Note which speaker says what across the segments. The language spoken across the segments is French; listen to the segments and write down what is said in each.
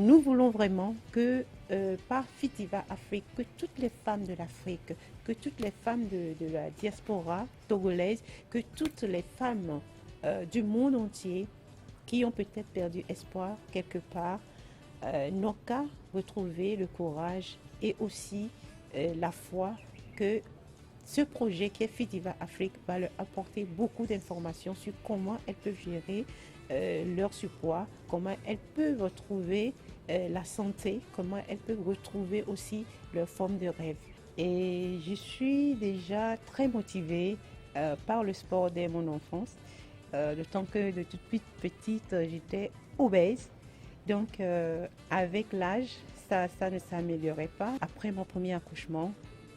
Speaker 1: nous voulons vraiment que par Fitiva Afrique, que toutes les femmes de l'Afrique, que toutes les femmes de la diaspora togolaise, que toutes les femmes du monde entier qui ont peut-être perdu espoir quelque part, n'ont qu'à retrouver le courage et aussi la foi que ce projet qui est Fitiva Afrique va leur apporter beaucoup d'informations sur comment elles peuvent gérer leur surpoids, comment elles peuvent retrouver la santé, comment elles peuvent retrouver aussi leur forme de rêve. Et je suis déjà très motivée par le sport dès mon enfance. D'autant que de toute petite, j'étais obèse. Donc, avec l'âge, ça ne s'améliorait pas. Après mon premier accouchement,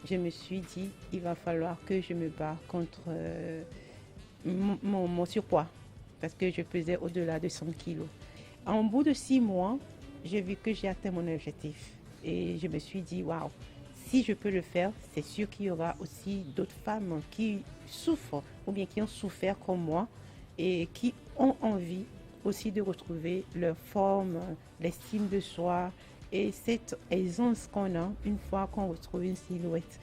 Speaker 1: je me suis dit, il va falloir que je me bats contre mon surpoids, parce que je pesais au-delà de 100 kilos. En bout de 6 mois, j'ai vu que j'ai atteint mon objectif. Et je me suis dit, waouh, si je peux le faire, c'est sûr qu'il y aura aussi d'autres femmes qui souffrent ou bien qui ont souffert comme moi et qui ont envie aussi de retrouver leur forme, l'estime de soi et cette aisance qu'on a une fois qu'on retrouve une silhouette.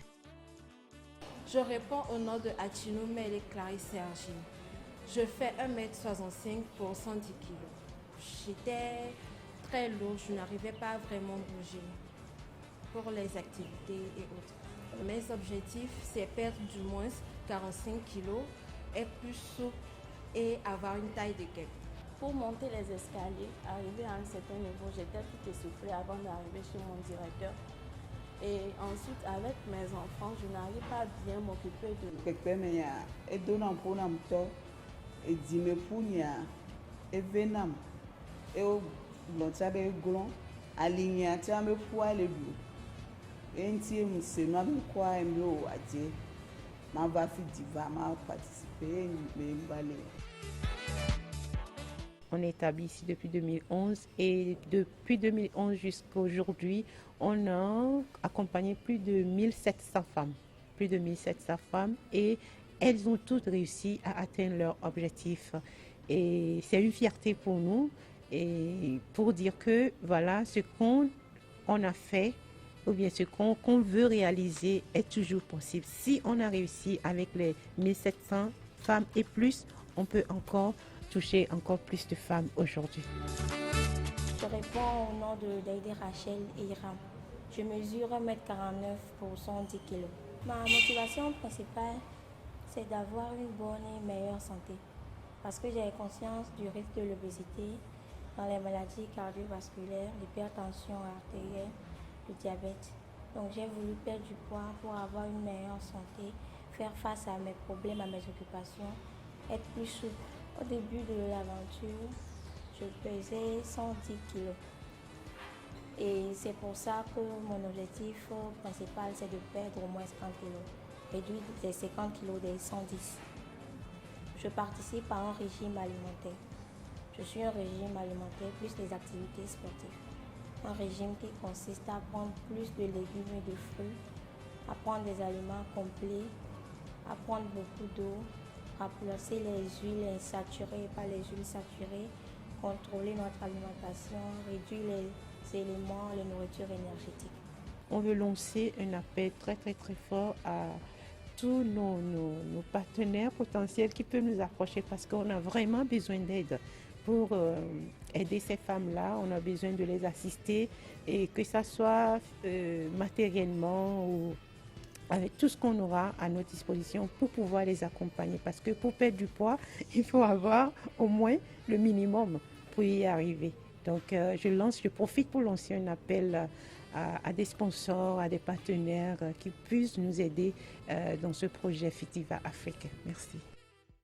Speaker 2: Je réponds au nom de Atino Mele Clarisse Sergi. Je fais 1m65 pour 110 kg. J'étais très lourde, je n'arrivais pas à vraiment bouger pour les activités et autres. Mes objectifs, c'est perdre du moins 45 kg, être plus souple et avoir une taille de guêpe.
Speaker 3: Pour monter les escaliers, arriver à un certain niveau, j'étais tout essoufflée avant d'arriver chez mon directeur. Et ensuite, avec mes enfants, je n'arrive pas à bien m'occuper de nous.
Speaker 1: On est établi ici depuis 2011 et depuis 2011 jusqu'à aujourd'hui, on a accompagné plus de 1700 femmes. Plus de 1700 femmes et elles ont toutes réussi à atteindre leur objectif. Et c'est une fierté pour nous et pour dire que voilà, ce qu'on a fait ou bien ce qu'on veut réaliser est toujours possible. Si on a réussi avec les 1700 femmes et plus, on peut encore toucher encore plus de femmes aujourd'hui.
Speaker 4: Je réponds au nom de Daïdé Rachel et Iram. Je mesure 1m49 pour 110 kg. Ma motivation principale, c'est d'avoir une bonne et meilleure santé. Parce que j'ai conscience du risque de l'obésité dans les maladies cardiovasculaires, l'hypertension artérielle, le diabète. Donc j'ai voulu perdre du poids pour avoir une meilleure santé, faire face à mes problèmes, à mes occupations, être plus souple. Au début de l'aventure, je pesais 110 kg. Et c'est pour ça que mon objectif principal, c'est de perdre au moins 50 kg. Réduire des 50 kg des 110. Je participe à un régime alimentaire. Je suis un régime alimentaire plus les activités sportives. Un régime qui consiste à prendre plus de légumes et de fruits, à prendre des aliments complets, à prendre beaucoup d'eau, remplacer les huiles insaturées par les huiles saturées, contrôler notre alimentation, réduire les éléments, les nourritures énergétiques.
Speaker 1: On veut lancer un appel très fort à tous nos partenaires potentiels qui peuvent nous approcher parce qu'on a vraiment besoin d'aide pour aider ces femmes-là. On a besoin de les assister et que ça soit matériellement ou avec tout ce qu'on aura à notre disposition pour pouvoir les accompagner. Parce que pour perdre du poids, il faut avoir au moins le minimum pour y arriver. Donc je profite pour lancer un appel à des sponsors, à des partenaires qui puissent nous aider dans ce projet Fitiva Afrique. Merci.